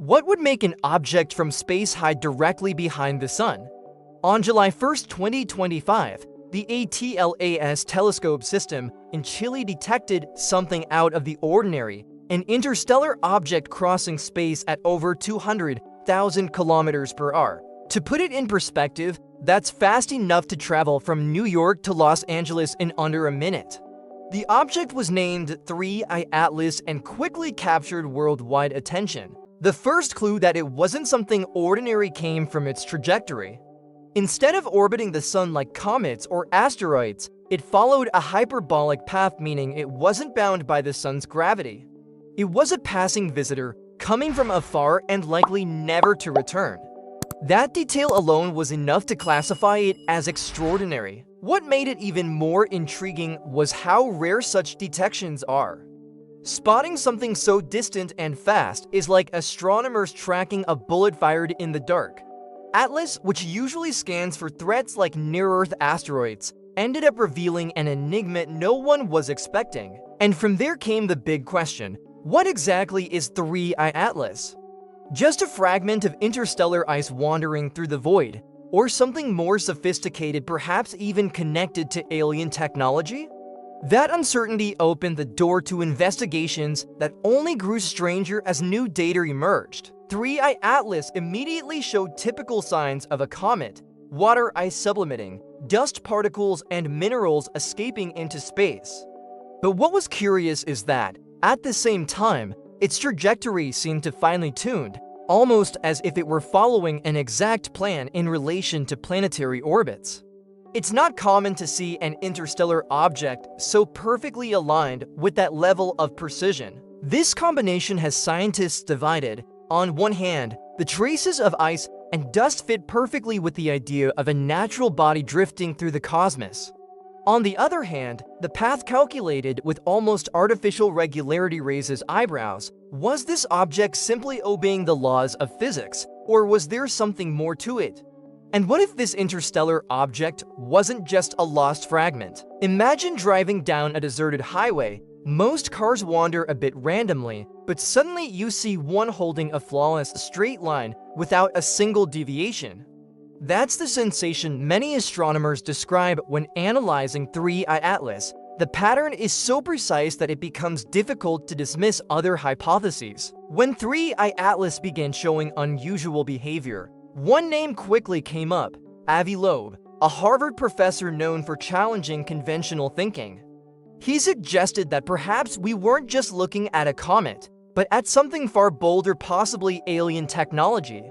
What would make an object from space hide directly behind the sun? On July 1, 2025, the ATLAS telescope system in Chile detected something out of the ordinary, an interstellar object crossing space at over 200,000 kilometers per hour. To put it in perspective, that's fast enough to travel from New York to Los Angeles in under a minute. The object was named 3IATLAS and quickly captured worldwide attention. The first clue that it wasn't something ordinary came from its trajectory. Instead of orbiting the sun like comets or asteroids, it followed a hyperbolic path, meaning it wasn't bound by the sun's gravity. It was a passing visitor, coming from afar and likely never to return. That detail alone was enough to classify it as extraordinary. What made it even more intriguing was how rare such detections are. Spotting something so distant and fast is like astronomers tracking a bullet fired in the dark. Atlas, which usually scans for threats like near-Earth asteroids, ended up revealing an enigma no one was expecting. And from there came the big question: what exactly is 3IATLAS? Just a fragment of interstellar ice wandering through the void? Or something more sophisticated, perhaps even connected to alien technology? That uncertainty opened the door to investigations that only grew stranger as new data emerged. 3IATLAS immediately showed typical signs of a comet: water ice sublimating, dust particles, and minerals escaping into space. But what was curious is that, at the same time, its trajectory seemed to finely tuned, almost as if it were following an exact plan in relation to planetary orbits. It's not common to see an interstellar object so perfectly aligned with that level of precision. This combination has scientists divided. On one hand, the traces of ice and dust fit perfectly with the idea of a natural body drifting through the cosmos. On the other hand, the path calculated with almost artificial regularity raises eyebrows. Was this object simply obeying the laws of physics, or was there something more to it? And what if this interstellar object wasn't just a lost fragment? Imagine driving down a deserted highway. Most cars wander a bit randomly, but suddenly you see one holding a flawless straight line without a single deviation. That's the sensation many astronomers describe when analyzing 3IATLAS. The pattern is so precise that it becomes difficult to dismiss other hypotheses. When 3IATLAS began showing unusual behavior, one name quickly came up: Avi Loeb, a Harvard professor known for challenging conventional thinking. He suggested that perhaps we weren't just looking at a comet, but at something far bolder, possibly alien technology.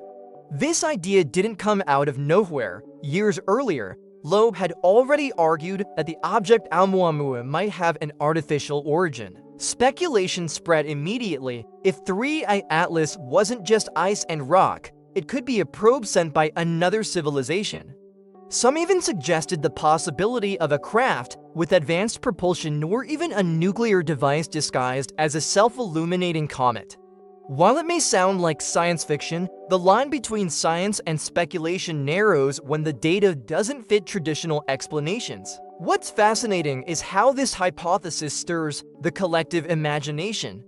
This idea didn't come out of nowhere. Years earlier, Loeb had already argued that the object Oumuamua might have an artificial origin. Speculation spread immediately. If 3IATLAS wasn't just ice and rock, it could be a probe sent by another civilization. Some even suggested the possibility of a craft with advanced propulsion or even a nuclear device disguised as a self-illuminating comet. While it may sound like science fiction, the line between science and speculation narrows when the data doesn't fit traditional explanations. What's fascinating is how this hypothesis stirs the collective imagination.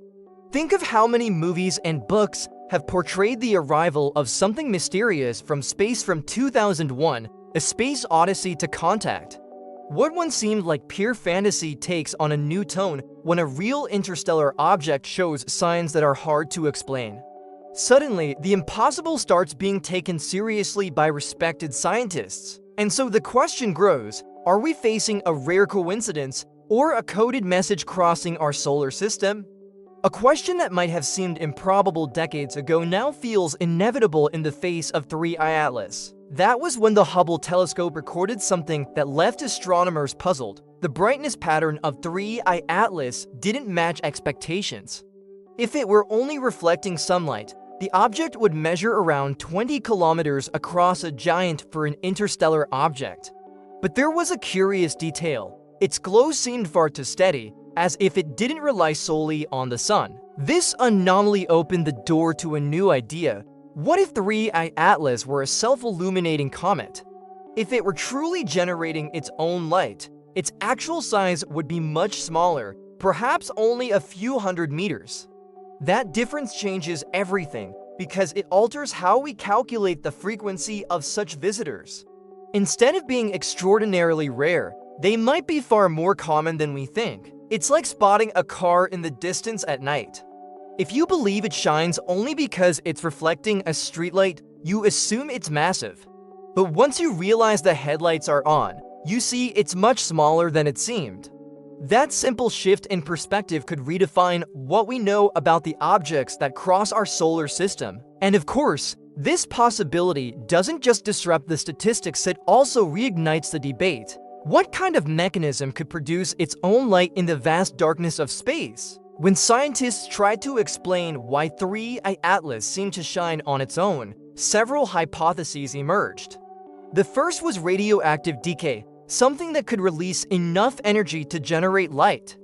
Think of how many movies and books have portrayed the arrival of something mysterious from space, from 2001, A Space Odyssey to Contact. What once seemed like pure fantasy takes on a new tone when a real interstellar object shows signs that are hard to explain. Suddenly, the impossible starts being taken seriously by respected scientists. And so the question grows: are we facing a rare coincidence or a coded message crossing our solar system? A question that might have seemed improbable decades ago now feels inevitable in the face of 3IATLAS. That was when the Hubble telescope recorded something that left astronomers puzzled. The brightness pattern of 3IATLAS didn't match expectations. If it were only reflecting sunlight, the object would measure around 20 kilometers across, a giant for an interstellar object. But there was a curious detail. Its glow seemed far too steady, as if it didn't rely solely on the sun. This anomaly opened the door to a new idea. What if 3IATLAS were a self-illuminating comet? If it were truly generating its own light, its actual size would be much smaller, perhaps only a few hundred meters. That difference changes everything. because it alters how we calculate the frequency of such visitors. Instead of being extraordinarily rare, they might be far more common than we think. It's like spotting a car in the distance at night. If you believe it shines only because it's reflecting a streetlight, you assume it's massive. But once you realize the headlights are on, you see it's much smaller than it seemed. That simple shift in perspective could redefine what we know about the objects that cross our solar system. And of course, this possibility doesn't just disrupt the statistics, it also reignites the debate. What kind of mechanism could produce its own light in the vast darkness of space? When scientists tried to explain why 3IATLAS seemed to shine on its own, several hypotheses emerged. The first was radioactive decay, something that could release enough energy to generate light.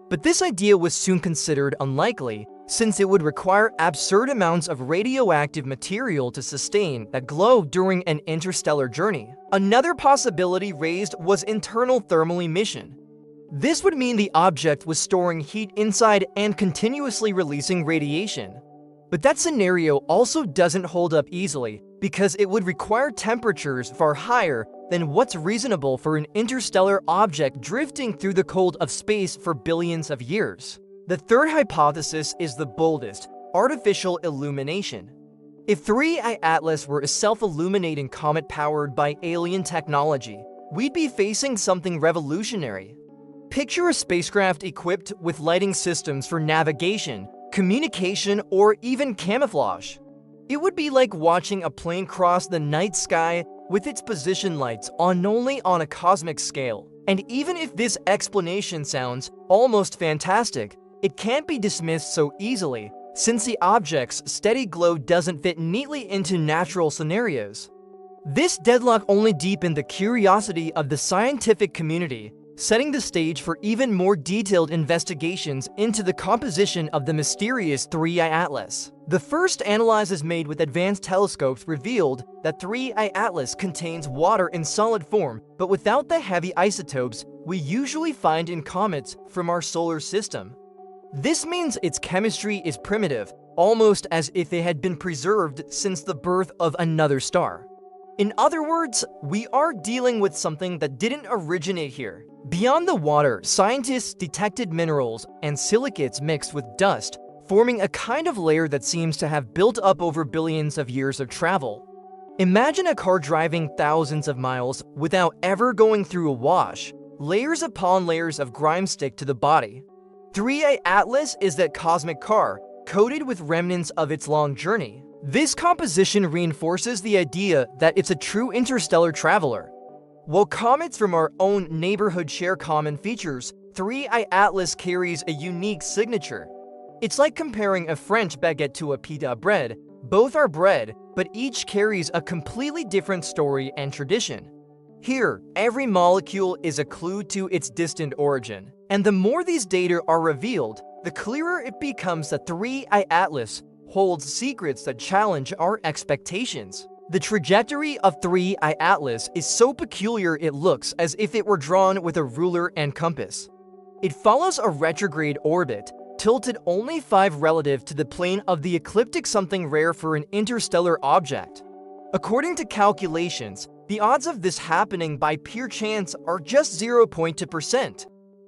But this idea was soon considered unlikely, since it would require absurd amounts of radioactive material to sustain that glow during an interstellar journey. Another possibility raised was internal thermal emission. This would mean the object was storing heat inside and continuously releasing radiation. But that scenario also doesn't hold up easily, because it would require temperatures far higher than what's reasonable for an interstellar object drifting through the cold of space for billions of years. The third hypothesis is the boldest: artificial illumination. If 3IATLAS were a self-illuminating comet powered by alien technology, we'd be facing something revolutionary. Picture a spacecraft equipped with lighting systems for navigation, communication, or even camouflage. It would be like watching a plane cross the night sky with its position lights on only on a cosmic scale. And even if this explanation sounds almost fantastic, it can't be dismissed so easily, since the object's steady glow doesn't fit neatly into natural scenarios. This deadlock only deepened the curiosity of the scientific community, setting the stage for even more detailed investigations into the composition of the mysterious 3IATLAS. The first analyses made with advanced telescopes revealed that 3IATLAS contains water in solid form, but without the heavy isotopes we usually find in comets from our solar system. This means its chemistry is primitive, almost as if it had been preserved since the birth of another star. In other words, we are dealing with something that didn't originate here. Beyond the water, scientists detected minerals and silicates mixed with dust, forming a kind of layer that seems to have built up over billions of years of travel. Imagine a car driving thousands of miles without ever going through a wash. Layers upon layers of grime stick to the body. 3IATLAS is that cosmic car, coated with remnants of its long journey. This composition reinforces the idea that it's a true interstellar traveler. While comets from our own neighborhood share common features, 3IATLAS carries a unique signature. It's like comparing a French baguette to a pita bread. Both are bread, but each carries a completely different story and tradition. Here, every molecule is a clue to its distant origin. And the more these data are revealed, the clearer it becomes that 3IATLAS holds secrets that challenge our expectations. The trajectory of 3IATLAS is so peculiar it looks as if it were drawn with a ruler and compass. It follows a retrograde orbit, tilted only 5 relative to the plane of the ecliptic, something rare for an interstellar object. According to calculations, the odds of this happening by pure chance are just 0.2%.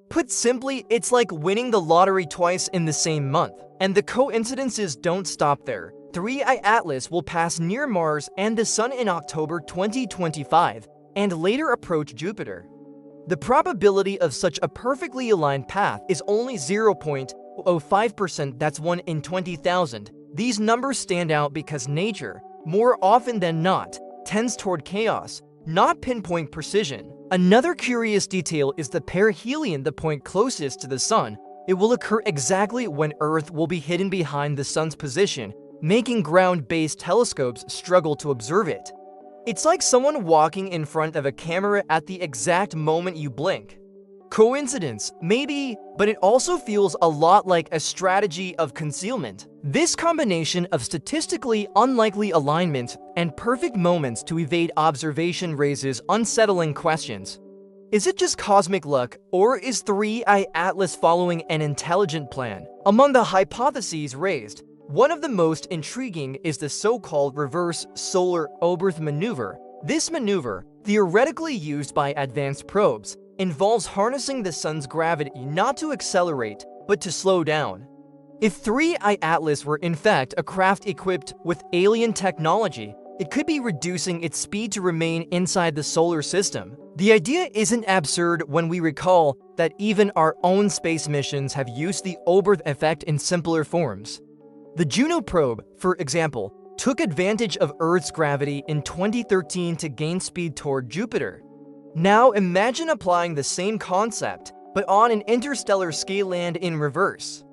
Put simply, it's like winning the lottery twice in the same month. And the coincidences don't stop there. 3IATLAS will pass near Mars and the Sun in October 2025, and later approach Jupiter. The probability of such a perfectly aligned path is only 0.05%, that's 1 in 20,000. These numbers stand out because nature, more often than not, tends toward chaos, not pinpoint precision. Another curious detail is the perihelion, the point closest to the Sun. It will occur exactly when Earth will be hidden behind the Sun's position, making ground-based telescopes struggle to observe it. It's like someone walking in front of a camera at the exact moment you blink. Coincidence? Maybe, but it also feels a lot like a strategy of concealment. This combination of statistically unlikely alignment and perfect moments to evade observation raises unsettling questions. Is it just cosmic luck, or is 3IATLAS following an intelligent plan? Among the hypotheses raised, One of the most intriguing is the so-called reverse solar Oberth maneuver. This maneuver, theoretically used by advanced probes, involves harnessing the sun's gravity not to accelerate, but to slow down. If 3IATLAS were in fact a craft equipped with alien technology, it could be reducing its speed to remain inside the solar system. The idea isn't absurd when we recall that even our own space missions have used the Oberth effect in simpler forms. The Juno probe, for example, took advantage of Earth's gravity in 2013 to gain speed toward Jupiter. Now imagine applying the same concept, but on an interstellar scale and in reverse.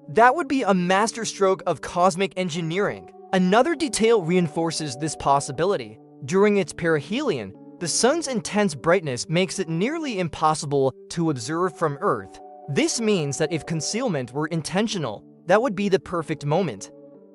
That would be a masterstroke of cosmic engineering. Another detail reinforces this possibility. During its perihelion, the sun's intense brightness makes it nearly impossible to observe from Earth. This means that if concealment were intentional, that would be the perfect moment.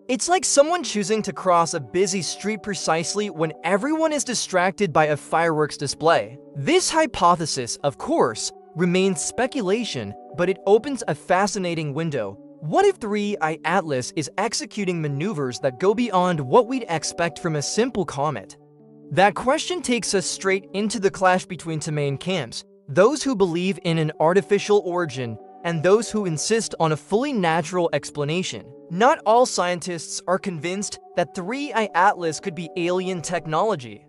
It's like someone choosing to cross a busy street precisely when everyone is distracted by a fireworks display. This hypothesis, of course, remains speculation, but it opens a fascinating window. What if 3IATLAS is executing maneuvers that go beyond what we'd expect from a simple comet? That question takes us straight into the clash between two main camps, those who believe in an artificial origin and those who insist on a fully natural explanation. Not all scientists are convinced that 3IATLAS could be alien technology.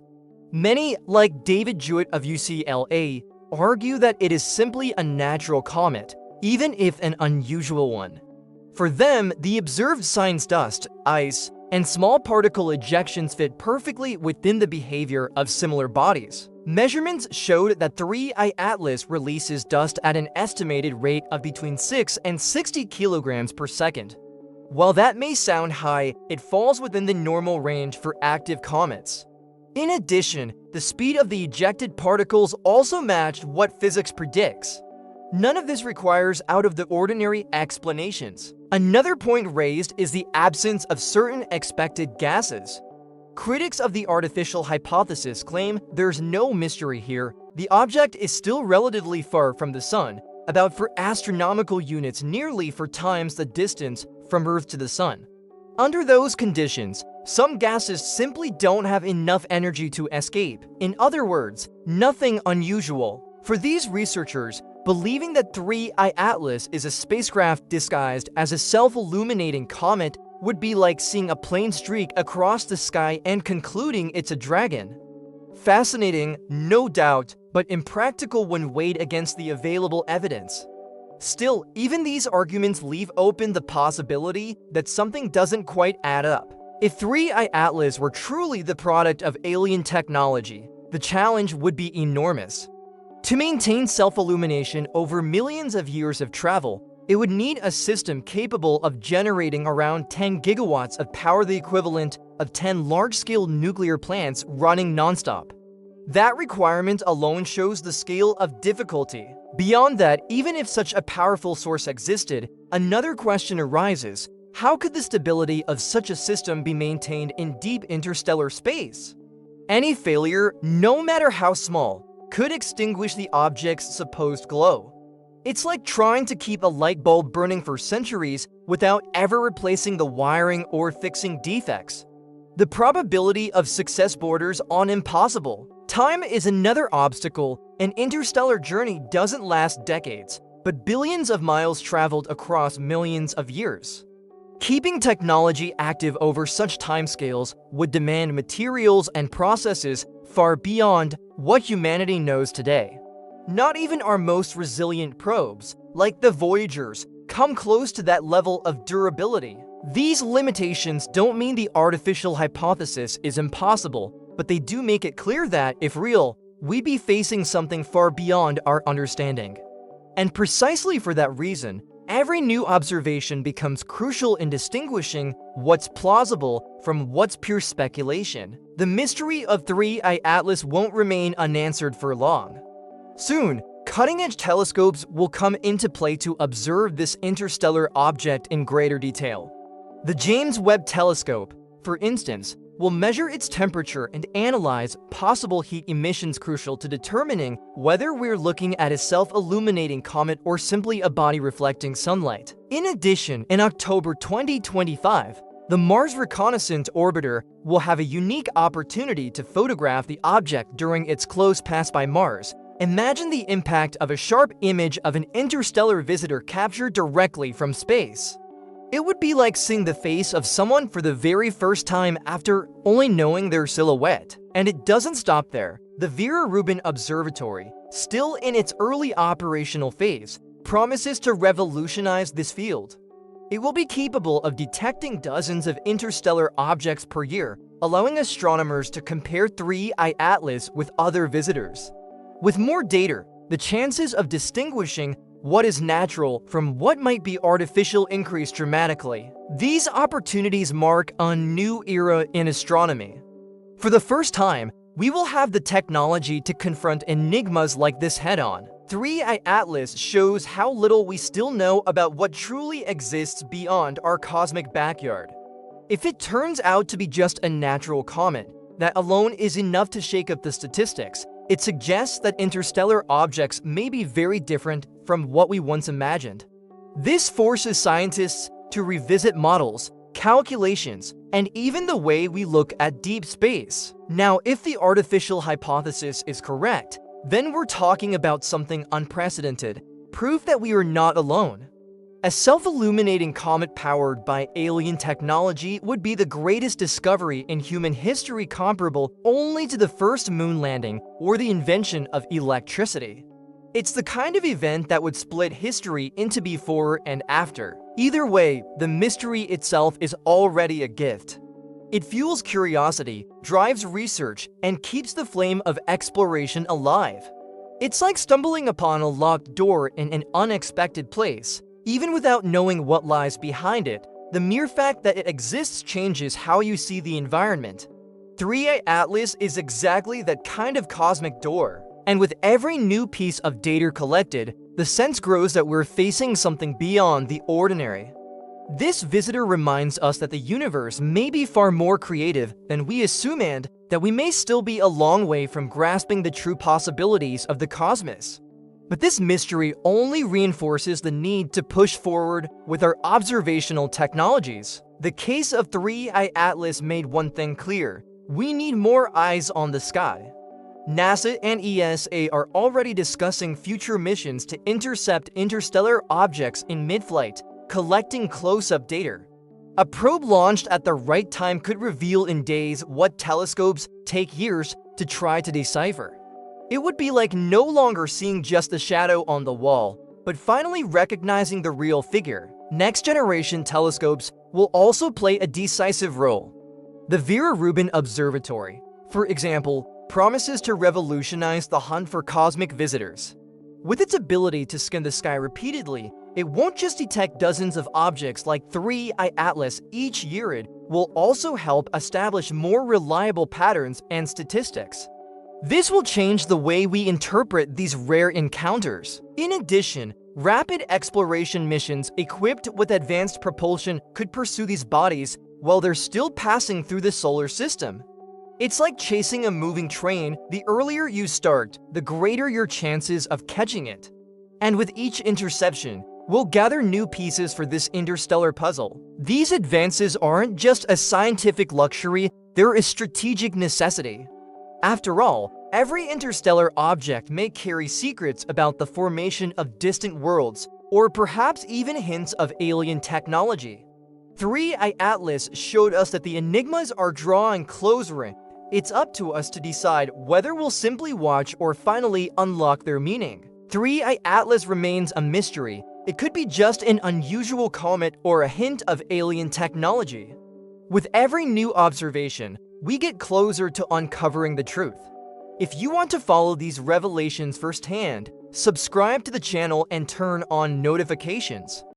Many, like David Jewett of UCLA, argue that it is simply a natural comet, even if an unusual one. For them, the observed signs dust, ice, and small particle ejections fit perfectly within the behavior of similar bodies. Measurements showed that 3IATLAS releases dust at an estimated rate of between 6 and 60 kilograms per second. While that may sound high, it falls within the normal range for active comets. In addition, the speed of the ejected particles also matched what physics predicts. None of this requires out-of-the-ordinary explanations. Another point raised is the absence of certain expected gases. Critics of the artificial hypothesis claim there's no mystery here. The object is still relatively far from the Sun, about for astronomical units nearly 4 times the distance from Earth to the Sun. Under those conditions, some gases simply don't have enough energy to escape. In other words, nothing unusual. For these researchers, believing that 3IATLAS is a spacecraft disguised as a self-illuminating comet would be like seeing a plain streak across the sky and concluding it's a dragon. Fascinating, no doubt, but impractical when weighed against the available evidence. Still, even these arguments leave open the possibility that something doesn't quite add up. If 3IATLAS were truly the product of alien technology, the challenge would be enormous. To maintain self-illumination over millions of years of travel, it would need a system capable of generating around 10 gigawatts of power, the equivalent of 10 large-scale nuclear plants running nonstop. That requirement alone shows the scale of difficulty. Beyond that, even if such a powerful source existed, another question arises: how could the stability of such a system be maintained in deep interstellar space? Any failure, no matter how small, could extinguish the object's supposed glow. It's like trying to keep a light bulb burning for centuries without ever replacing the wiring or fixing defects. The probability of success borders on impossible. Time is another obstacle. An interstellar journey doesn't last decades, but billions of miles traveled across millions of years. Keeping technology active over such timescales would demand materials and processes far beyond what humanity knows today. Not even our most resilient probes, like the Voyagers, come close to that level of durability. These limitations don't mean the artificial hypothesis is impossible, but they do make it clear that, if real, we'd be facing something far beyond our understanding. And precisely for that reason, every new observation becomes crucial in distinguishing what's plausible from what's pure speculation. The mystery of 3IATLAS won't remain unanswered for long. Soon, cutting-edge telescopes will come into play to observe this interstellar object in greater detail. The James Webb Telescope, for instance, We'll measure its temperature and analyze possible heat emissions crucial to determining whether we're looking at a self-illuminating comet or simply a body reflecting sunlight. In addition, in October 2025, the Mars Reconnaissance Orbiter will have a unique opportunity to photograph the object during its close pass by Mars. Imagine the impact of a sharp image of an interstellar visitor captured directly from space. It would be like seeing the face of someone for the very first time after only knowing their silhouette. And it doesn't stop there. The Vera Rubin Observatory, still in its early operational phase, promises to revolutionize this field. It will be capable of detecting dozens of interstellar objects per year, allowing astronomers to compare 3IATLAS with other visitors. With more data, the chances of distinguishing what is natural from what might be artificial increase dramatically. These opportunities mark a new era in astronomy. For the first time, we will have the technology to confront enigmas like this head-on. 3IATLAS shows how little we still know about what truly exists beyond our cosmic backyard. If it turns out to be just a natural comet, that alone is enough to shake up the statistics. It suggests that interstellar objects may be very different from what we once imagined. This forces scientists to revisit models, calculations, and even the way we look at deep space. Now, if the artificial hypothesis is correct, then we're talking about something unprecedented, proof that we are not alone. A self-illuminating comet powered by alien technology would be the greatest discovery in human history, comparable only to the first moon landing or the invention of electricity. It's the kind of event that would split history into before and after. Either way, the mystery itself is already a gift. It fuels curiosity, drives research, and keeps the flame of exploration alive. It's like stumbling upon a locked door in an unexpected place. Even without knowing what lies behind it, the mere fact that it exists changes how you see the environment. 3IATLAS is exactly that kind of cosmic door. And with every new piece of data collected, the sense grows that we're facing something beyond the ordinary. This visitor reminds us that the universe may be far more creative than we assume and that we may still be a long way from grasping the true possibilities of the cosmos. But this mystery only reinforces the need to push forward with our observational technologies. The case of 3IATLAS made one thing clear: we need more eyes on the sky. NASA and ESA are already discussing future missions to intercept interstellar objects in mid-flight, collecting close-up data. A probe launched at the right time could reveal in days what telescopes take years to try to decipher. It would be like no longer seeing just the shadow on the wall, but finally recognizing the real figure. Next-generation telescopes will also play a decisive role. The Vera Rubin Observatory, for example, promises to revolutionize the hunt for cosmic visitors. With its ability to scan the sky repeatedly, it won't just detect dozens of objects like 3IATLAS each year. It will also help establish more reliable patterns and statistics. This will change the way we interpret these rare encounters. In addition, rapid exploration missions equipped with advanced propulsion could pursue these bodies while they're still passing through the solar system. It's like chasing a moving train. The earlier you start, the greater your chances of catching it. And with each interception, we'll gather new pieces for this interstellar puzzle. These advances aren't just a scientific luxury, they're a strategic necessity. After all, every interstellar object may carry secrets about the formation of distant worlds, or perhaps even hints of alien technology. 3IATLAS showed us that the enigmas are drawing closer. It's up to us to decide whether we'll simply watch or finally unlock their meaning. 3IATLAS remains a mystery. It could be just an unusual comet or a hint of alien technology. With every new observation, we get closer to uncovering the truth. If you want to follow these revelations firsthand, subscribe to the channel and turn on notifications.